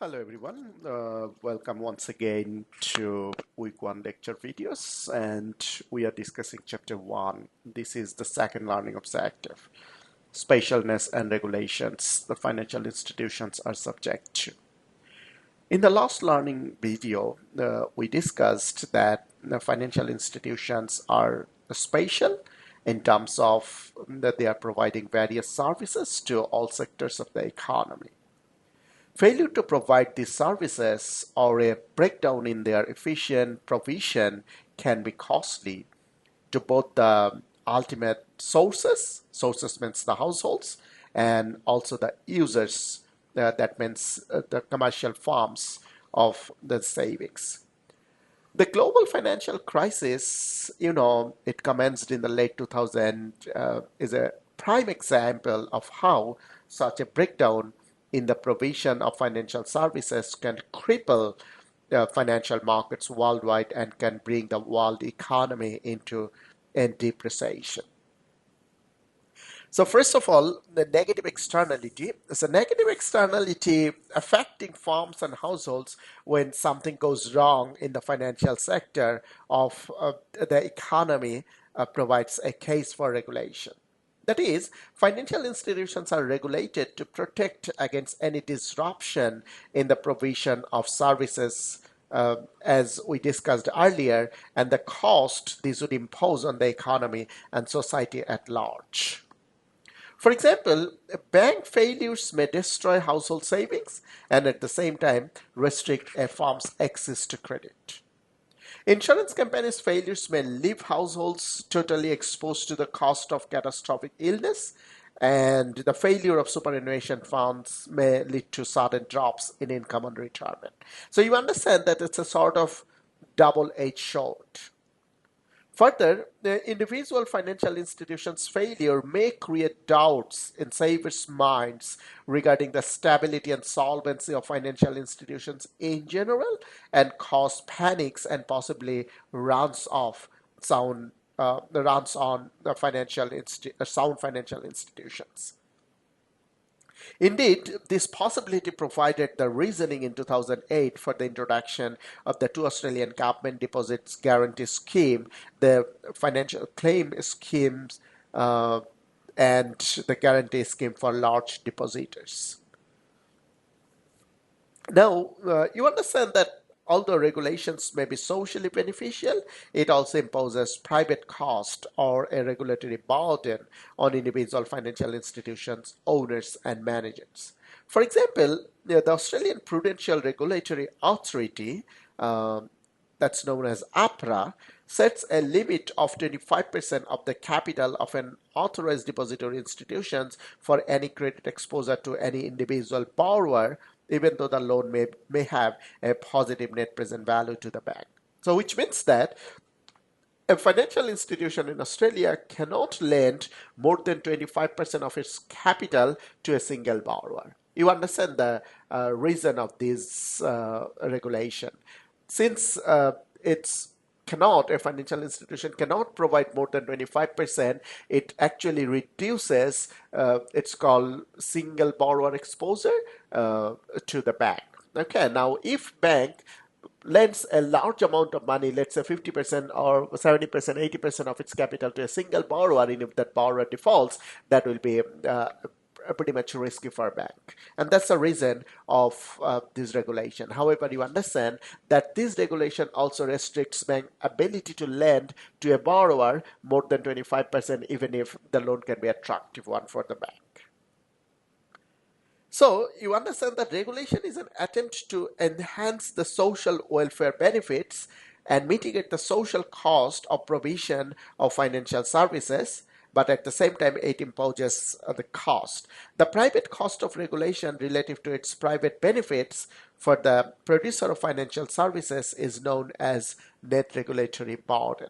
Hello everyone, welcome once again to week 1 lecture videos, and we are discussing chapter 1. This is the second learning objective, spatialness and regulations the financial institutions are subject to. In the last learning video, we discussed that the financial institutions are spatial in terms of that they are providing various services to all sectors of the economy. Failure to provide these services or a breakdown in their efficient provision can be costly to both the ultimate sources means the households, and also the users, that means the commercial firms of the savings. The global financial crisis, it commenced in the late 2000, is a prime example of how such a breakdown in the provision of financial services can cripple financial markets worldwide and can bring the world economy into a depreciation. So first of all, the negative externality is a negative externality affecting firms and households when something goes wrong in the financial sector of the economy provides a case for regulation. That is, financial institutions are regulated to protect against any disruption in the provision of services, as we discussed earlier, and the cost these would impose on the economy and society at large. For example, bank failures may destroy household savings and at the same time restrict a firm's access to credit. Insurance companies' failures may leave households totally exposed to the cost of catastrophic illness, and the failure of superannuation funds may lead to sudden drops in income on retirement. So you understand that it's a sort of double-edged sword. Further, the individual financial institutions' failure may create doubts in savers' minds regarding the stability and solvency of financial institutions in general and cause panics and possibly runs on the sound financial institutions. Indeed, this possibility provided the reasoning in 2008 for the introduction of the two Australian government deposits guarantee scheme, the financial claim schemes, and the guarantee scheme for large depositors. Now, you understand that although regulations may be socially beneficial, it also imposes private cost or a regulatory burden on individual financial institutions, owners, and managers. For example, the Australian Prudential Regulatory Authority, that's known as APRA, sets a limit of 25% of the capital of an authorized depository institutions for any credit exposure to any individual borrower, even though the loan may have a positive net present value to the bank. So which means that a financial institution in Australia cannot lend more than 25% of its capital to a single borrower. You understand the reason of this regulation. Since a financial institution cannot provide more than 25%, it actually reduces, it's called single borrower exposure to the bank. Okay, now if bank lends a large amount of money, let's say 50% or 70%, 80% of its capital to a single borrower, and if that borrower defaults, that will be pretty much risky for a bank. And that's the reason of this regulation. However, you understand that this regulation also restricts bank ability to lend to a borrower more than 25%, even if the loan can be an attractive one for the bank. So you understand that regulation is an attempt to enhance the social welfare benefits and mitigate the social cost of provision of financial services, but at the same time it imposes the cost. The private cost of regulation relative to its private benefits for the producer of financial services is known as net regulatory burden.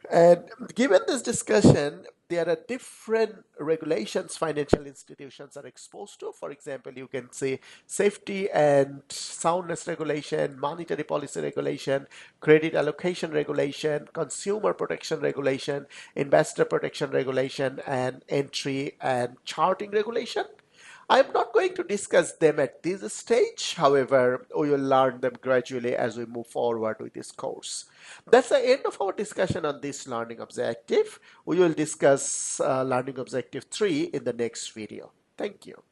And given this discussion, there are different regulations financial institutions are exposed to. For example, you can say safety and soundness regulation, monetary policy regulation, credit allocation regulation, consumer protection regulation, investor protection regulation, and entry and charting regulation. I'm not going to discuss them at this stage. However, we will learn them gradually as we move forward with this course. That's the end of our discussion on this learning objective. We will discuss learning objective 3 in the next video. Thank you.